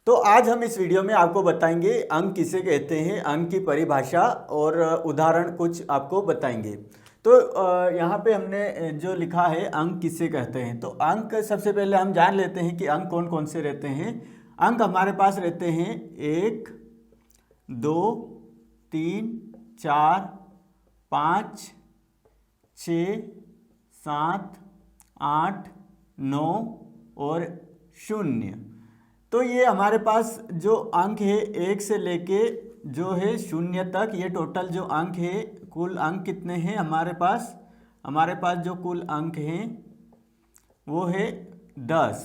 तो आज हम इस वीडियो में आपको बताएंगे अंक किसे कहते हैं, अंक की परिभाषा और उदाहरण कुछ आपको बताएंगे। तो यहाँ पे हमने जो लिखा है अंक किसे कहते हैं, तो अंक सबसे पहले हम जान लेते हैं कि अंक कौन कौन से रहते हैं। अंक हमारे पास रहते हैं 1, 2, 3, 4, 5, 6, 7, 8, 9 और 0। तो ये हमारे पास जो अंक है 1 से लेके जो है 0 तक, ये टोटल जो अंक है, कुल अंक कितने हैं हमारे पास जो कुल अंक हैं वो है 10।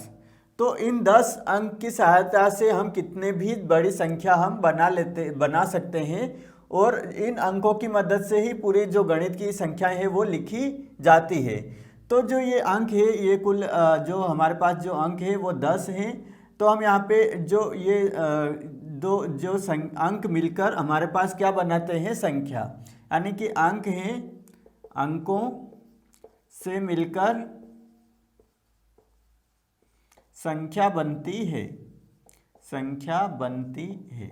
तो इन 10 अंक की सहायता से हम कितने भी बड़ी संख्या हम बना सकते हैं और इन अंकों की मदद से ही पूरी जो गणित की संख्याएं हैं वो लिखी जाती है। तो जो ये अंक है, ये कुल जो हमारे पास जो अंक है वो 10 हैं। तो हम यहाँ पे जो ये दो जो अंक मिलकर हमारे पास क्या बनाते हैं, संख्या। यानी कि अंक हैं, अंकों से मिलकर संख्या बनती है, संख्या बनती है।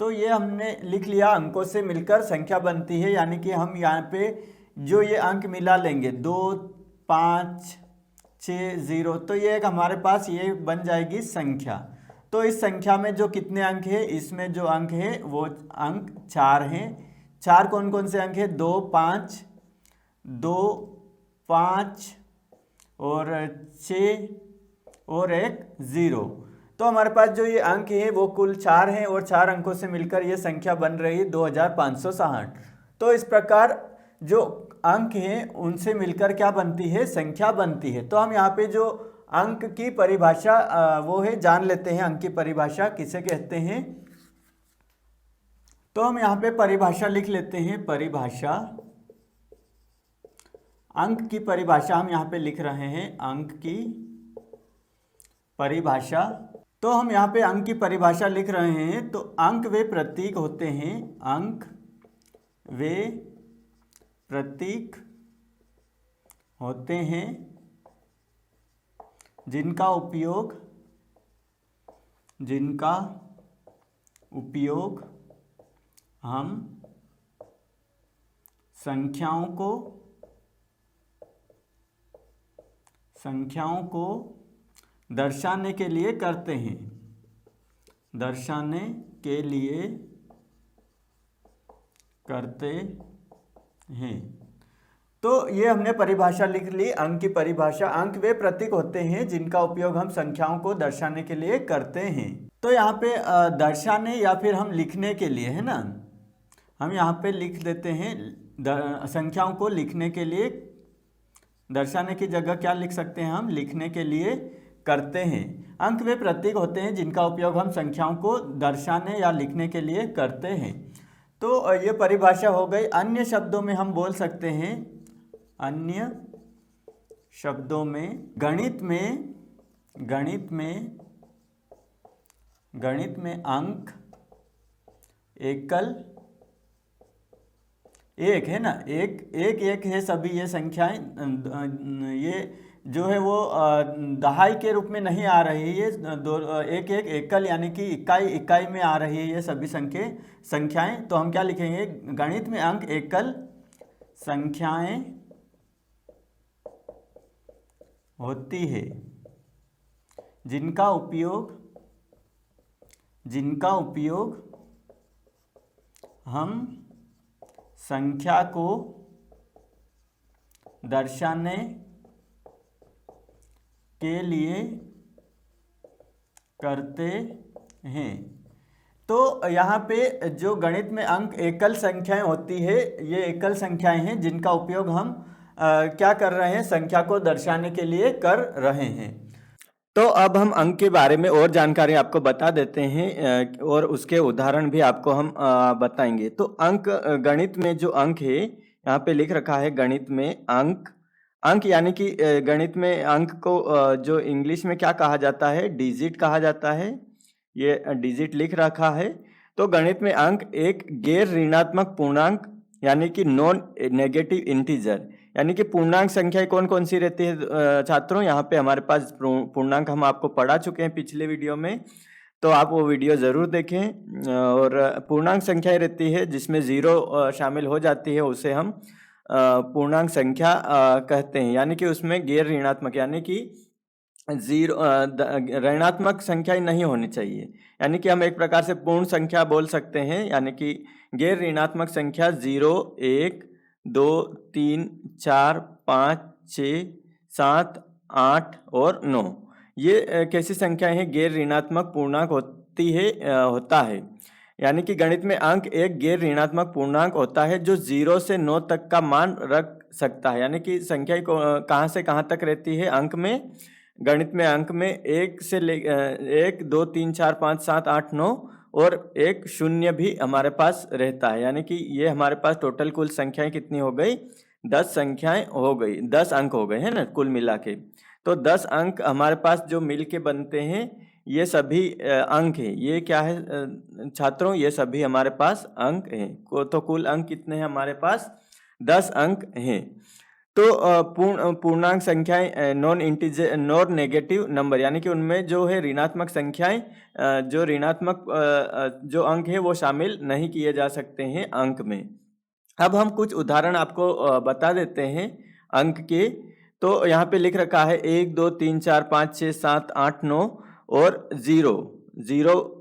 तो ये हमने लिख लिया, अंकों से मिलकर संख्या बनती है। यानी कि हम यहाँ पे जो ये अंक मिला लेंगे 2, 5, 6, 0, तो ये एक हमारे पास ये बन जाएगी संख्या। तो इस संख्या में जो कितने अंक है, इसमें जो अंक है वो अंक 4 हैं। 4 कौन कौन से अंक है, 2, 5, 2, 5 और 6 और एक 0। तो हमारे पास जो ये अंक है वो कुल 4 हैं और 4 अंकों से मिलकर ये संख्या बन रही है 2560। तो इस प्रकार जो अंक हैं उनसे मिलकर क्या बनती है, संख्या बनती है। तो हम यहाँ पे जो अंक की परिभाषा वो है जान लेते हैं, अंक की परिभाषा किसे कहते हैं। तो हम यहाँ पे परिभाषा लिख लेते हैं, परिभाषा, अंक की परिभाषा हम यहाँ पे लिख रहे हैं, अंक की परिभाषा। तो हम यहाँ पे अंक की परिभाषा लिख रहे हैं। तो अंक वे प्रतीक होते हैं, अंक वे प्रतीक होते हैं जिनका उपयोग हम संख्याओं को दर्शाने के लिए करते हैं, दर्शाने के लिए करते हैं। तो ये हमने परिभाषा लिख ली, अंक की परिभाषा। अंक वे प्रतीक होते हैं जिनका उपयोग हम संख्याओं को दर्शाने के लिए करते हैं। तो यहाँ पे दर्शाने या फिर हम लिखने के लिए, है ना, हम यहाँ पे लिख देते हैं संख्याओं को लिखने के लिए। दर्शाने की जगह क्या लिख सकते हैं हम, लिखने के लिए करते हैं। अंक वे प्रतीक होते हैं जिनका उपयोग हम संख्याओं को दर्शाने या लिखने के लिए करते हैं। तो ये परिभाषा हो गई। अन्य शब्दों में हम बोल सकते हैं, अन्य शब्दों में गणित में अंक एकल एक है ना, एक है सभी ये संख्याएं। ये जो है वो दहाई के रूप में नहीं आ रही है, एक एकल यानी कि इकाई में आ रही है ये सभी संख्याएं। तो हम क्या लिखेंगे, गणित में अंक एकल संख्याएं होती है जिनका उपयोग हम संख्या को दर्शाने के लिए करते हैं। तो यहाँ पे जो गणित में अंक एकल संख्याएं होती है, ये एकल संख्याएं हैं जिनका उपयोग हम क्या कर रहे हैं, संख्या को दर्शाने के लिए कर रहे हैं। तो अब हम अंक के बारे में और जानकारी आपको बता देते हैं और उसके उदाहरण भी आपको हम बताएंगे। तो अंक, गणित में जो अंक है यहाँ पे लिख रखा है, गणित में अंक यानी कि गणित में अंक को जो इंग्लिश में क्या कहा जाता है, डिजिट कहा जाता है। ये डिजिट लिख रखा है। तो गणित में अंक एक गैर ऋणात्मक पूर्णांक यानी कि नॉन नेगेटिव इंटीजर, यानी कि पूर्णांक संख्याएं कौन कौन सी रहती है छात्रों। यहाँ पे हमारे पास पूर्णांक हम आपको पढ़ा चुके हैं पिछले वीडियो में। तो आप वो वीडियो ज़रूर देखें। और पूर्णांक संख्याएं रहती है जिसमें ज़ीरो शामिल हो जाती है, उसे हम पूर्णांक संख्या कहते हैं, यानी कि उसमें गैर ऋणात्मक यानी कि जीरो ऋणात्मक संख्याएं नहीं होनी चाहिए, यानी कि हम एक प्रकार से पूर्ण संख्या बोल सकते हैं, यानी कि गैर ऋणात्मक संख्या 0, 1, 2, 3, 4, 5, 6, 7, 8 और 9 ये कैसी संख्याएं हैं? गैर ऋणात्मक पूर्णांक होता है। यानी कि गणित में अंक एक गैर ऋणात्मक पूर्णांक होता है जो 0 से 9 तक का मान रख सकता है। यानी कि संख्या कहाँ से कहाँ तक रहती है अंक में? गणित में अंक में 1, 2, 3, 4, 5, 7, 8, 9 और एक शून्य भी हमारे पास रहता है। यानी कि ये हमारे पास टोटल कुल संख्याएं कितनी हो गई? 10 संख्याएं हो गई, 10 अंक हो गए हैं ना कुल मिला के। तो 10 अंक हमारे पास जो मिल के बनते हैं ये सभी अंक हैं। ये क्या है छात्रों? ये सभी हमारे पास अंक हैं। तो कुल अंक कितने हैं हमारे पास? 10 अंक हैं। तो पूर्णांक संख्याएं नॉन नेगेटिव नंबर, यानी कि उनमें जो है ऋणात्मक संख्याएं जो ऋणात्मक जो अंक है वो शामिल नहीं किए जा सकते हैं अंक में। अब हम कुछ उदाहरण आपको बता देते हैं अंक के। तो यहाँ पे लिख रखा है 1, 2, 3, 4, 5, 6, 7, 8, 9 और 0,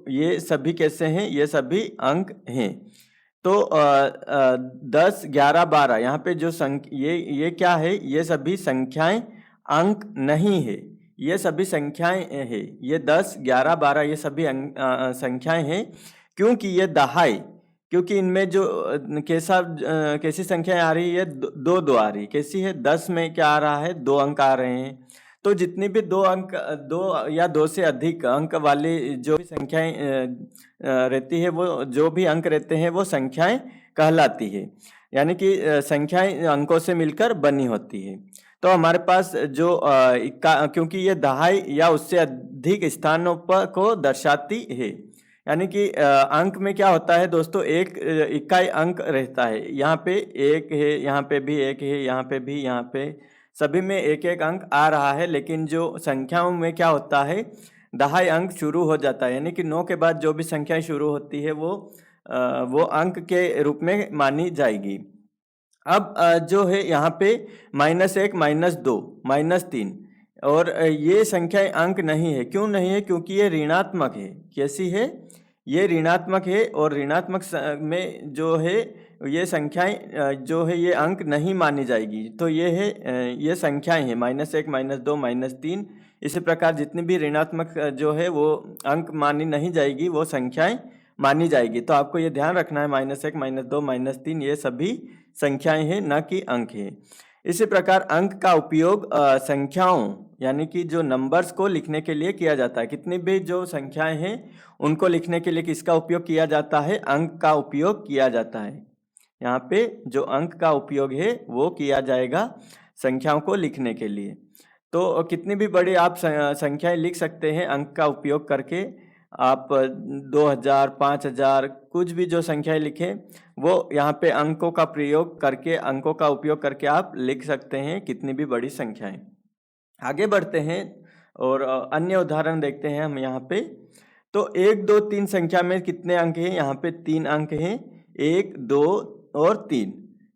ये सभी कैसे हैं? ये सभी अंक हैं। तो 10, 11, 12 यहाँ पे जो ये क्या है? ये सभी संख्याएं अंक नहीं है, ये सभी संख्याएं हैं। ये 10, 11, 12 ये सभी संख्याएं हैं, क्योंकि ये दहाई, क्योंकि इनमें जो कैसी संख्याएं आ रही है? दो आ रही। कैसी है? 10 में क्या आ रहा है? 2 अंक आ रहे हैं। तो जितनी भी 2 अंक, 2 या 2 से अधिक अंक वाली जो भी संख्याएं रहती है, वो जो भी अंक रहते हैं वो संख्याएं कहलाती है। यानी कि संख्याएं अंकों से मिलकर बनी होती है। तो हमारे पास जो क्योंकि ये दहाई या उससे अधिक स्थानों पर को दर्शाती है। यानी कि अंक में क्या होता है दोस्तों? एक इकाई अंक रहता है। यहाँ पे एक है, यहाँ पे भी एक है, यहाँ पे भी, यहाँ पे सभी में एक एक अंक आ रहा है। लेकिन जो संख्याओं में क्या होता है? दहाई अंक शुरू हो जाता है। यानी कि 9 के बाद जो भी संख्याएं शुरू होती है वो अंक के रूप में मानी जाएगी। अब जो है यहाँ पे -1, -2, -3 और ये संख्याएं अंक नहीं है। क्यों नहीं है? क्योंकि ये ऋणात्मक है। कैसी है? ये ऋणात्मक है और ऋणात्मक में जो है ये संख्याएं जो है ये अंक नहीं मानी जाएगी। तो ये है ये संख्याएं हैं -1, -2, -3। इसी प्रकार जितनी भी ऋणात्मक जो है वो अंक मानी नहीं जाएगी, वो संख्याएं मानी जाएगी। तो आपको ये ध्यान रखना है -1, -2, -3 ये सभी संख्याएं हैं, न कि अंक हैं। इसी प्रकार अंक का उपयोग संख्याओं यानी कि जो नंबर्स को लिखने के लिए किया जाता है। कितनी भी जो संख्याएं हैं उनको लिखने के लिए किसका उपयोग किया जाता है? अंक का उपयोग किया जाता है। यहाँ पे जो अंक का उपयोग है वो किया जाएगा संख्याओं को लिखने के लिए। तो कितनी भी बड़ी आप संख्याएं लिख सकते हैं अंक का उपयोग करके। आप 2000, 5000 कुछ भी जो संख्याएं लिखें वो यहाँ पे अंकों का प्रयोग करके, अंकों का उपयोग करके आप लिख सकते हैं कितनी भी बड़ी संख्याएं। आगे बढ़ते हैं और अन्य उदाहरण देखते हैं हम यहाँ पे। तो 1, 2, 3 संख्या में कितने अंक हैं? यहाँ पे 3 अंक हैं, 1, 2 और 3।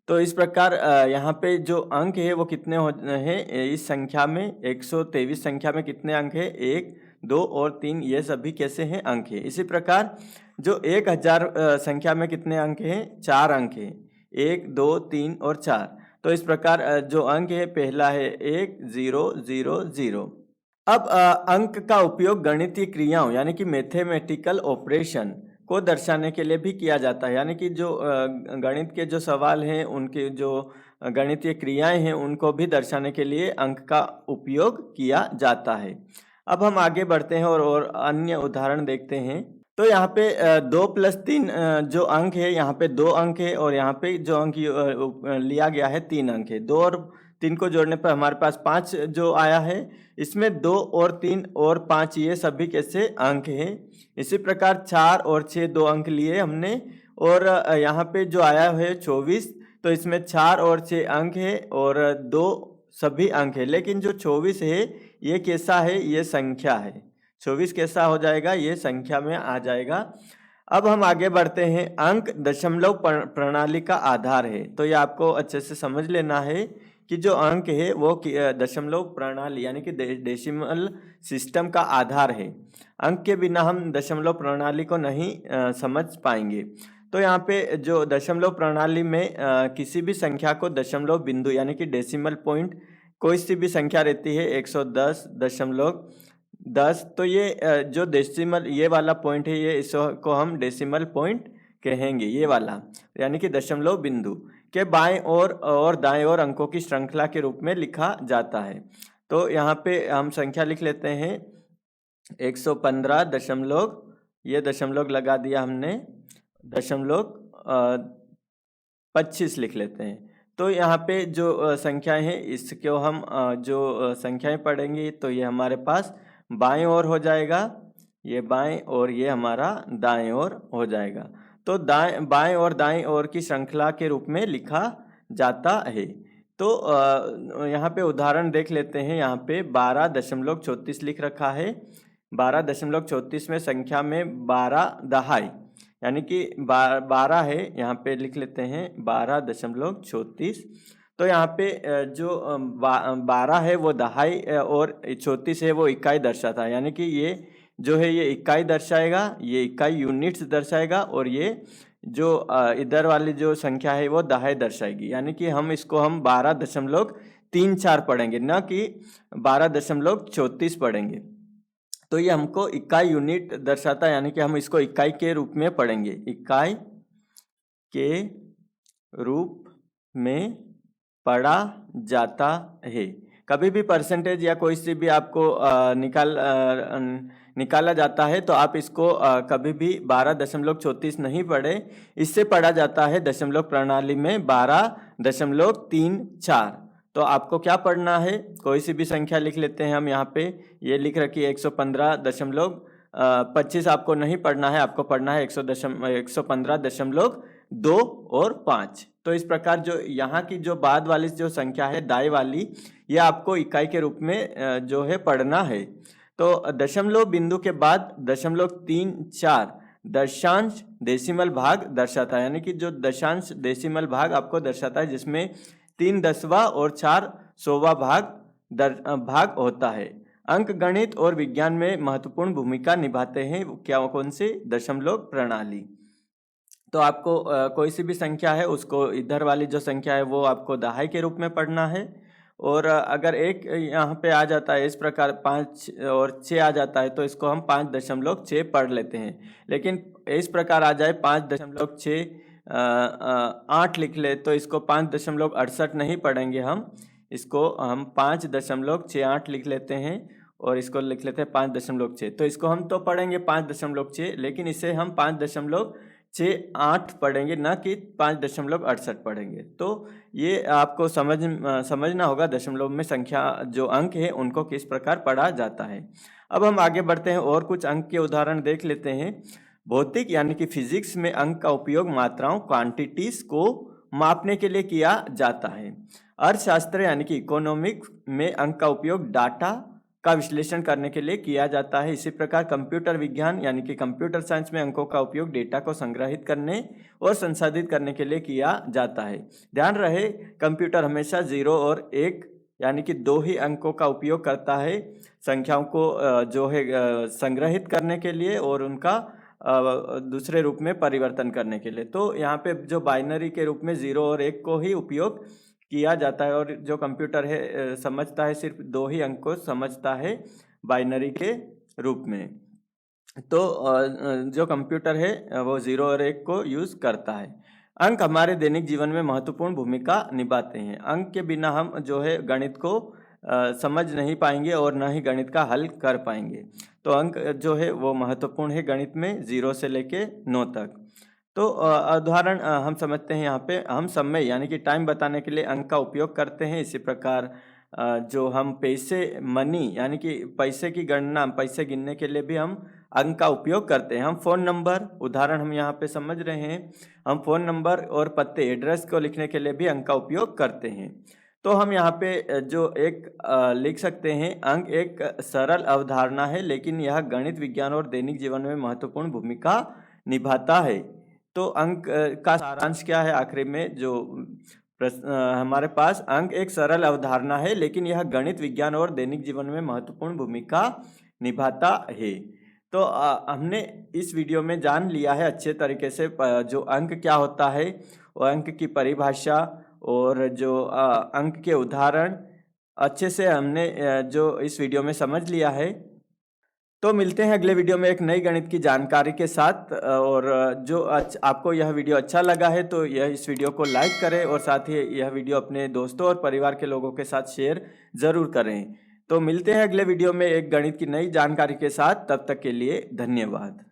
तो इस प्रकार यहाँ पे जो अंक है वो कितने हैं इस संख्या में? 123 संख्या में कितने अंक है? 1, 2 और 3 ये सभी कैसे हैं? अंक है। इसी प्रकार जो 1000 संख्या में कितने अंक हैं? 4 अंक हैं, 1, 2, 3 और 4। तो इस प्रकार जो अंक है पहला है 1, 0, 0, 0। अब अंक का उपयोग गणितीय क्रियाओं यानी कि मैथमेटिकल ऑपरेशन को दर्शाने के लिए भी किया जाता है। यानी कि जो गणित के जो सवाल हैं, उनके जो गणितीय क्रियाएं हैं, उनको भी दर्शाने के लिए अंक का उपयोग किया जाता है। अब हम आगे बढ़ते हैं और अन्य उदाहरण देखते हैं। तो यहाँ पे 2 + 3 जो अंक है, यहाँ पे 2 अंक है और यहाँ पे जो अंक लिया गया है 3 अंक है। 2 और 3 को जोड़ने पर हमारे पास 5 जो आया है। इसमें 2 और 3 और 5 ये सभी कैसे? अंक हैं। इसी प्रकार 4 और 6 2 अंक लिए हमने और यहाँ पे जो आया है 24, तो इसमें 4 और 6 अंक है और 2 सभी अंक है। लेकिन जो 24 है ये कैसा है? ये संख्या है। 24 कैसा हो जाएगा, ये संख्या में आ जाएगा। अब हम आगे बढ़ते हैं। अंक दशमलव प्रणाली का आधार है। तो ये आपको अच्छे से समझ लेना है कि जो अंक है वो दशमलव प्रणाली यानी कि डेसिमल सिस्टम का आधार है। अंक के बिना हम दशमलव प्रणाली को नहीं समझ पाएंगे। तो यहाँ पे जो दशमलव प्रणाली में किसी भी संख्या को दशमलव बिंदु यानी कि डेसिमल पॉइंट, कोई सी भी संख्या रहती है 110.10, तो ये जो डेसिमल ये वाला पॉइंट है, ये इसको हम डेसिमल पॉइंट कहेंगे, ये वाला यानी कि दशमलव बिंदु के बाएं और दाएं ओर अंकों की श्रृंखला के रूप में लिखा जाता है। तो यहाँ पे हम संख्या लिख लेते हैं 115 दशमलव, ये दशमलव लगा दिया हमने, दशमलव 25 लिख लेते हैं। तो यहाँ पे जो संख्याएं हैं इसको हम जो संख्याएं पढ़ेंगे तो ये हमारे पास बाएं ओर हो जाएगा, ये बाएं और ये हमारा दाएं ओर हो जाएगा। तो बाएं और दाएं ओर की श्रृंखला के रूप में लिखा जाता है। तो यहाँ पे उदाहरण देख लेते हैं। यहाँ पे 12.34 लिख रखा है। 12.34 में संख्या में 12 दहाई यानी कि 12 है, यहाँ पे लिख लेते हैं 12.34। तो यहाँ पे जो 12 है वो दहाई और 34 है वो इकाई दर्शाता है, यानी कि ये जो है ये इकाई दर्शाएगा, ये इकाई यूनिट्स दर्शाएगा, और ये जो इधर वाली जो संख्या है वो दहाई दर्शाएगी। यानी कि हम इसको 12.34 पढ़ेंगे, ना कि 12.34 पढ़ेंगे। तो ये हमको इकाई यूनिट दर्शाता है, यानी कि हम इसको इकाई के रूप में पढ़ेंगे, इकाई के रूप में पढ़ा जाता है। कभी भी परसेंटेज या कोई सी भी आपको निकाला जाता है तो आप इसको कभी भी 12.34 नहीं पढ़े, इससे पढ़ा जाता है दशमलव प्रणाली में 12.34। तो आपको क्या पढ़ना है, कोई सी भी संख्या लिख लेते हैं हम। यहाँ पे ये लिख रखी है 115.25, आपको नहीं पढ़ना है, आपको पढ़ना है 115.2 और 5। तो इस प्रकार जो यहाँ की जो बाद वाली जो संख्या है दाएं वाली, ये आपको इकाई के रूप में जो है पढ़ना है। तो दशमलव बिंदु के बाद 0.34 दशांश डेसिमल भाग दर्शाता है, यानी कि जो दशांश डेसिमल भाग आपको दर्शाता है जिसमें 3 दसवां और 4 सौवां भाग होता है। अंक गणित और विज्ञान में महत्वपूर्ण भूमिका निभाते हैं, क्या कौन से, दशमलव प्रणाली। तो आपको कोई सी भी संख्या है उसको इधर वाली जो संख्या है वो आपको दहाई के रूप में पढ़ना है, और अगर एक यहाँ पे आ जाता है इस प्रकार 5 और 6 आ जाता है तो इसको हम 5.6 पढ़ लेते हैं। लेकिन इस प्रकार आ जाए 5.8 लिख ले तो इसको 5.68 नहीं पढ़ेंगे, हम इसको हम 5.68 लिख लेते हैं, और इसको लिख लेते हैं 5.6। तो इसको हम तो पढ़ेंगे 5.6, लेकिन इसे हम 5.68 पढ़ेंगे, ना कि 5.68 पढ़ेंगे। तो ये आपको समझना होगा दशमलव में संख्या जो अंक है उनको किस प्रकार पढ़ा जाता है। अब हम आगे बढ़ते हैं और कुछ अंक के उदाहरण देख लेते हैं। भौतिक यानी कि फिजिक्स में अंक का उपयोग मात्राओं, क्वांटिटीज को मापने के लिए किया जाता है। अर्थशास्त्र यानी कि इकोनॉमिक्स में अंक का उपयोग डाटा का विश्लेषण करने के लिए किया जाता है। इसी प्रकार कंप्यूटर विज्ञान यानी कि कंप्यूटर साइंस में अंकों का उपयोग डेटा को संग्रहित करने और संसाधित करने के लिए किया जाता है। ध्यान रहे, कंप्यूटर हमेशा 0 और 1 यानी कि 2 ही अंकों का उपयोग करता है संख्याओं को जो है संग्रहित करने के लिए और उनका दूसरे रूप में परिवर्तन करने के लिए। तो यहाँ पे जो बाइनरी के रूप में 0 और 1 को ही उपयोग किया जाता है, और जो कंप्यूटर है समझता है सिर्फ 2 ही अंक को समझता है बाइनरी के रूप में। तो जो कंप्यूटर है वो 0 और 1 को यूज़ करता है। अंक हमारे दैनिक जीवन में महत्वपूर्ण भूमिका निभाते हैं। अंक के बिना हम जो है गणित को समझ नहीं पाएंगे और न ही गणित का हल कर पाएंगे। तो अंक जो है वो महत्वपूर्ण है गणित में 0 से लेके 9 तक। तो उदाहरण हम समझते हैं। यहाँ पे हम समय यानी कि टाइम बताने के लिए अंक का उपयोग करते हैं। इसी प्रकार जो हम पैसे, मनी यानी कि पैसे की गणना, पैसे गिनने के लिए भी हम अंक का उपयोग करते हैं। हम फ़ोन नंबर, उदाहरण हम यहाँ पे समझ रहे हैं, हम फ़ोन नंबर और पते, एड्रेस को लिखने के लिए भी अंक का उपयोग करते हैं। तो हम यहाँ पे जो एक लिख सकते हैं, अंक एक सरल अवधारणा है लेकिन यह गणित, विज्ञान और दैनिक जीवन में महत्वपूर्ण भूमिका निभाता है। तो अंक का सारांश क्या है आखिरी में जो हमारे पास, अंक एक सरल अवधारणा है लेकिन यह गणित, विज्ञान और दैनिक जीवन में महत्वपूर्ण भूमिका निभाता है। तो हमने इस वीडियो में जान लिया है अच्छे तरीके से जो अंक क्या होता है, और अंक की परिभाषा और जो अंक के उदाहरण अच्छे से हमने जो इस वीडियो में समझ लिया है। तो मिलते हैं अगले वीडियो में एक नई गणित की जानकारी के साथ। और जो आपको यह वीडियो अच्छा लगा है तो इस वीडियो को लाइक करें और साथ ही यह वीडियो अपने दोस्तों और परिवार के लोगों के साथ शेयर ज़रूर करें। तो मिलते हैं अगले वीडियो में एक गणित की नई जानकारी के साथ। तब तक के लिए धन्यवाद।